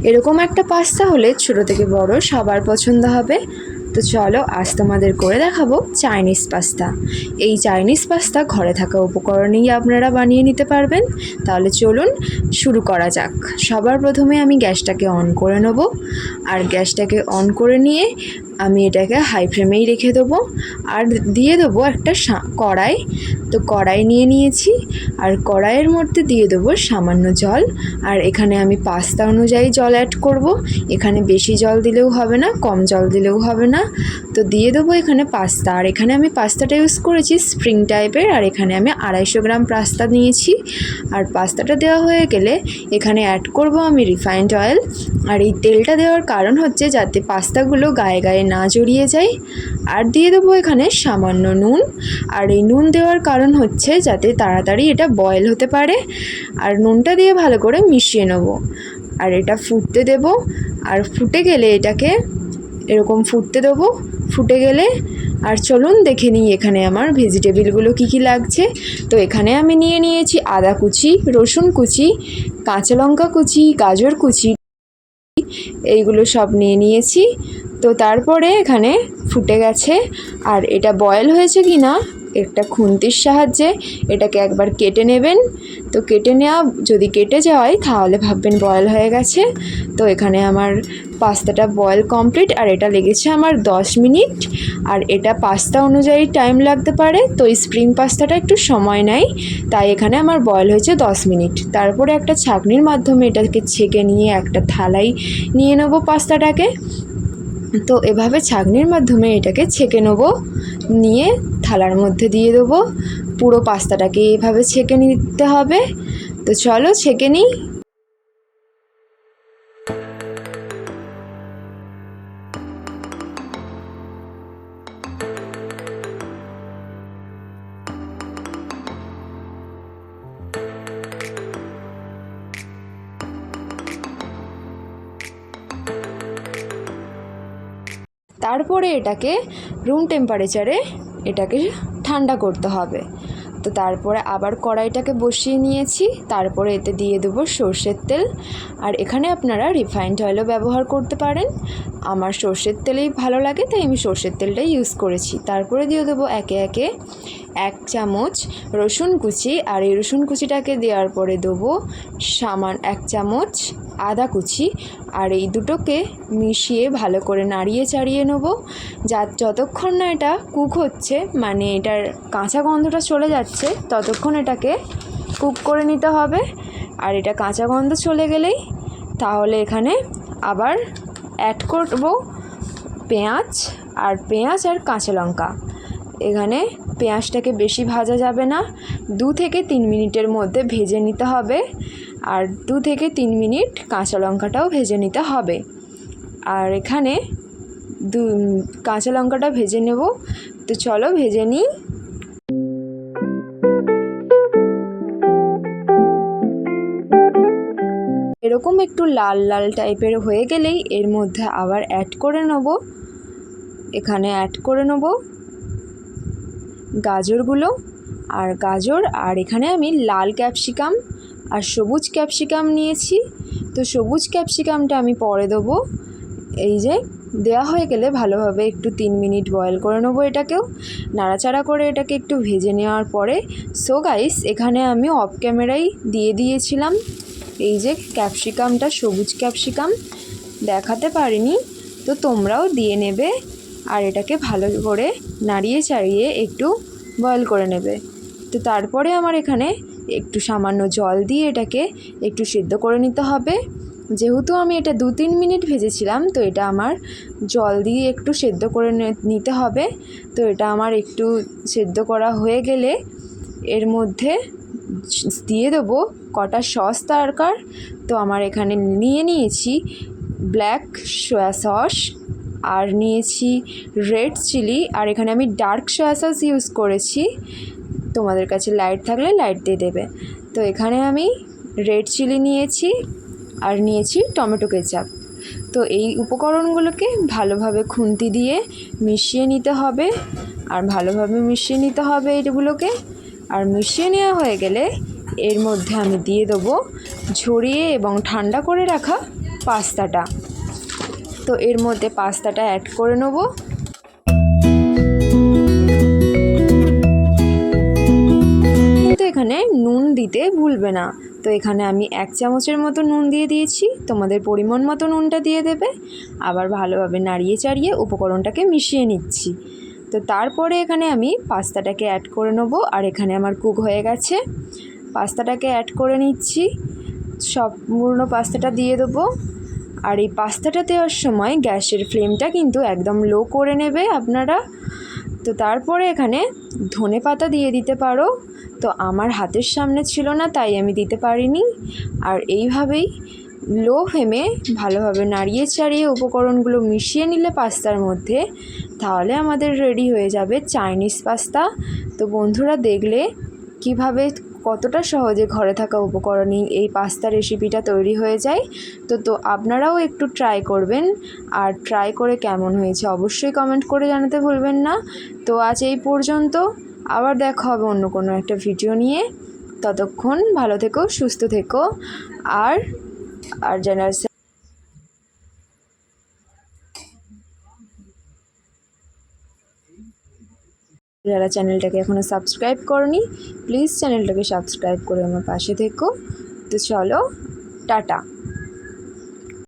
এরকম একটা পাস্তা হলে ছোটো থেকে বড় সবার পছন্দ হবে। তো চলো আজ তোমাদের করে দেখাবো চাইনিজ পাস্তা। এই চাইনিজ পাস্তা ঘরে থাকা উপকরণেই আপনারা বানিয়ে নিতে পারবেন। তাহলে চলুন শুরু করা যাক। সবার প্রথমে আমি গ্যাসটাকে অন করে নেব, আর গ্যাসটাকে অন করে নিয়ে আমি এটাকে হাই ফ্লেমেই রেখে দেবো। আর দিয়ে দেবো একটা কড়াই। তো কড়াই নিয়ে নিয়েছি, আর কড়াইয়ের মধ্যে দিয়ে দেবো সামান্য জল। আর এখানে আমি পাস্তা অনুযায়ী জল অ্যাড করব। এখানে বেশি জল দিলেও হবে না, কম জল দিলেও হবে না। তো দিয়ে দেবো এখানে পাস্তা। আর এখানে আমি পাস্তাটা ইউজ করেছি স্প্রিং টাইপের। আর এখানে আমি 250 গ্রাম পাস্তা নিয়েছি। আর পাস্তাটা দেওয়া হয়ে গেলে এখানে অ্যাড করব আমি রিফাইন্ড অয়েল। আর এই তেলটা দেওয়ার কারণ হচ্ছে যাতে পাস্তাগুলো গায়ে গায়ে না জড়িয়ে যায়। আর দিয়ে দেবো এখানে সামান্য নুন। আর এই নুন দেওয়ার কারণ হচ্ছে যাতে তাড়াতাড়ি এটা বয়েল হতে পারে। আর নুনটা দিয়ে ভালো করে মিশিয়ে নেব। আর এটা ফুটতে দেব। আর ফুটে গেলে এটাকে এরকম ফুটতে দেবো। ফুটে গেলে আর চলুন দেখে নিই এখানে আমার ভেজিটেবিলগুলো কী কী লাগছে। তো এখানে আমি নিয়ে নিয়েছি আদা কুচি, রসুন কুচি, কাঁচা লঙ্কা কুচি, গাজর কুচি, এইগুলো সব নিয়ে নিয়েছি। তো তারপরে এখানে ফুটে গেছে। আর এটা বয়েল হয়েছে কি না একটা খুন্তির সাহায্যে এটাকে একবার কেটে নেবেন। তো কেটে নেওয়া যদি কেটে যায় তাহলে ভাববেন বয়েল হয়ে গেছে। তো এখানে আমার পাস্তাটা বয়েল কমপ্লিট। আর এটা লেগেছে আমার 10 মিনিট। আর এটা পাস্তা অনুযায়ী টাইম লাগতে পারে, তো এই স্প্রিং পাস্তাটা একটু সময় নেয়, তাই এখানে আমার বয়েল হয়েছে 10 মিনিট। তারপরে একটা ছাঁকনির মাধ্যমে এটাকে ছেঁকে নিয়ে একটা থালায় নিয়ে নেবো পাস্তাটাকে। তো এভাবে ছাঁকনির মাধ্যমে এটাকে ছেঁকে নেব, নিয়ে থালার মধ্যে দিয়ে দেবো। পুরো পাস্তাটাকে এভাবে ছেঁকে নিতে হবে। তো চলো ছেঁকে নিই। তারপরে এটাকে রুম টেম্পারেচারে এটাকে ঠান্ডা করতে হবে। তো তারপরে আবার কড়াইটাকে বসিয়ে নিয়েছি। তারপরে এতে দিয়ে দেবো সর্ষের তেল। আর এখানে আপনারা রিফাইন্ড অয়েলও ব্যবহার করতে পারেন। আমার সর্ষের তেলেই ভালো লাগে, তাই আমি সর্ষের তেলটাই ইউজ করেছি। তারপরে দিয়ে দেবো একে একে 1 চামচ রসুন কুচি। আর এই রসুন কুচিটাকে দেওয়ার পরে দেবো 1 চামচ আদা কুচি। আর এই দুটোকে মিশিয়ে ভালো করে নাড়িয়ে চাড়িয়ে নেব। যতক্ষণ না এটা কুক হচ্ছে, মানে এটার কাঁচা গন্ধটা চলে যাচ্ছে, ততক্ষণ এটাকে কুক করে নিতে হবে। আর এটা কাঁচা গন্ধ চলে গেলেই তাহলে এখানে আবার অ্যাড করব পেঁয়াজ আর কাঁচা লঙ্কা। এখানে পেঁয়াজটাকে বেশি ভাজা যাবে না, 2 থেকে 3 মিনিটের মধ্যে ভেজে নিতে হবে। আর 2 থেকে 3 মিনিট কাঁচা লঙ্কাটাও ভেজে নিতে হবে। আর এখানে কাঁচা লঙ্কাটা ভেজে নেব। তো চলো ভেজে নিই। এরকম একটু লাল লাল টাইপের হয়ে গেলেই এর মধ্যে আবার অ্যাড করে নেব, এখানে অ্যাড করে নেব গাজরগুলো। আর এখানে আমি লাল ক্যাপসিকাম আর সবুজ ক্যাপসিকাম নিয়েছি। তো সবুজ ক্যাপসিকামটা আমি পরে দেবো। এই যে দেওয়া হয়ে গেলে ভালোভাবে একটু 3 মিনিট বয়েল করে নেবো। এটাকেও নাড়াচাড়া করে এটাকে একটু ভেজে নেওয়ার পরে সো গাইস এখানে আমি অফ ক্যামেরাই দিয়ে দিয়েছিলাম এই যে ক্যাপসিকামটা, সবুজ ক্যাপসিকাম দেখাতে পারিনি, তো তোমরাও দিয়ে নেবে। আর এটাকে ভালো করে নাড়িয়ে চাড়িয়ে একটু বয়েল করে নেবে। তো তারপরে আমার এখানে একটু সামান্য জল দিয়ে এটাকে একটু সিদ্ধ করে নিতে হবে। যেহেতু আমি এটা 2-3 মিনিট ভেজেছিলাম, তো এটা আমার জল দিয়ে একটু সেদ্ধ করে নিতে হবে। তো এটা আমার একটু সেদ্ধ করা হয়ে গেলে এর মধ্যে দিয়ে দেবো কটা সস দরকার। তো আমার এখানে নিয়েছি ব্ল্যাক সয়া সস, আর নিয়েছি রেড চিলি। আর এখানে আমি ডার্ক সয়া সস ইউজ করেছি, তোমাদের কাছে লাইট থাকলে লাইট দিয়ে দেবে। তো এখানে আমি রেড চিলি নিয়েছি, আর নিয়েছি টমেটো কেচাপ। তো এই উপকরণগুলোকে ভালোভাবে খুন্তি দিয়ে মিশিয়ে নিতে হবে। আর ভালোভাবে মিশিয়ে নিতে হবে এগুলোকে। আর মিশিয়ে নেওয়া হয়ে গেলে এর মধ্যে আমি দিয়ে দেবো ঝরিয়ে এবং ঠান্ডা করে রাখা পাস্তাটা। তো এর মধ্যে পাস্তাটা অ্যাড করে নেব। কিন্তু এখানে নুন দিতে ভুলবে না। তো এখানে আমি 1 চামচের মতো নুন দিয়ে দিয়েছি, তোমাদের পরিমাণ মতো নুনটা দিয়ে দেবে। আবার ভালোভাবে নাড়িয়ে চাড়িয়ে উপকরণটাকে মিশিয়ে নিচ্ছি। তো তারপরে এখানে আমি পাস্তাটাকে অ্যাড করে নেব। আর এখানে আমার কুক হয়ে গেছে, পাস্তাটাকে অ্যাড করে নিচ্ছি। সম্পূর্ণ পাস্তাটা দিয়ে দেবো। আর এই পাস্তাটা দেওয়ার সময় গ্যাসের ফ্লেমটা কিন্তু একদম লো করে নেবে আপনারা। তো তারপরে এখানে ধনেপাতা দিয়ে দিতে পারো, তো আমার হাতের সামনে ছিল না তাই আমি দিতে পারিনি। আর এইভাবেই লো ফ্লেমে ভালোভাবে নাড়িয়ে চাড়িয়ে উপকরণগুলো মিশিয়ে নিলে পাস্তার মধ্যে, তাহলে আমাদের রেডি হয়ে যাবে চাইনিজ পাস্তা। তো বন্ধুরা দেখলে কিভাবে কতটা সহজে ঘরে থাকা উপকরণেই এই পাস্তা রেসিপিটা তৈরি হয়ে যায়। তো আপনারাও একটু ট্রাই করবেন, আর ট্রাই করে কেমন হয়েছে অবশ্যই কমেন্ট করে জানাতে ভুলবেন না। তো আজ এই পর্যন্ত, আবার দেখা হবে অন্য কোনো একটা ভিডিও নিয়ে। ততক্ষণ ভালো থেকো, সুস্থ থেকো। আর আর যারা চ্যানেলটাকে এখনও সাবস্ক্রাইব করনি, প্লিজ চ্যানেলটাকে সাবস্ক্রাইব করে আমার পাশে থেকো। তো চলো, টাটা।